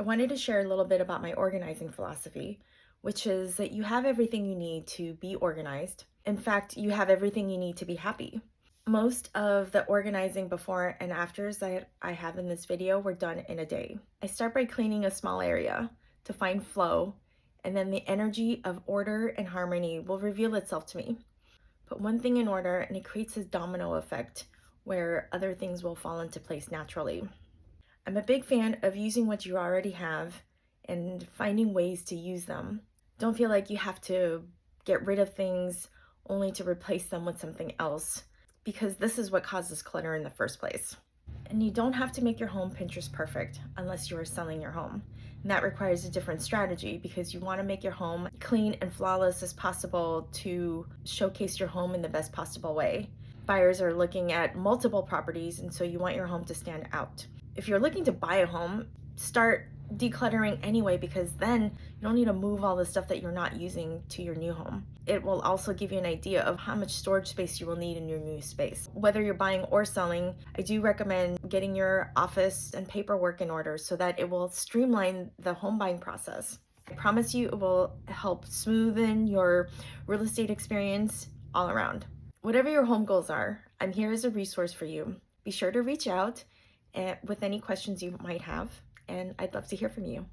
wanted to share a little bit about my organizing philosophy, which is that you have everything you need to be organized. In fact, you have everything you need to be happy. Most of the organizing before and afters that I have in this video were done in a day. I start by cleaning a small area to find flow, and then the energy of order and harmony will reveal itself to me. Put one thing in order and it creates this domino effect where other things will fall into place naturally. I'm a big fan of using what you already have and finding ways to use them. Don't feel like you have to get rid of things only to replace them with something else, because this is what causes clutter in the first place. And you don't have to make your home Pinterest perfect unless you are selling your home. And that requires a different strategy because you want to make your home clean and flawless as possible to showcase your home in the best possible way. Buyers are looking at multiple properties, and so you want your home to stand out. If you're looking to buy a home, start decluttering anyway, because then you don't need to move all the stuff that you're not using to your new home. It will also give you an idea of how much storage space you will need in your new space. Whether you're buying or selling, I do recommend getting your office and paperwork in order so that it will streamline the home buying process. I promise you it will help smoothen your real estate experience all around. Whatever your home goals are, I'm here as a resource for you. Be sure to reach out with any questions you might have, and I'd love to hear from you.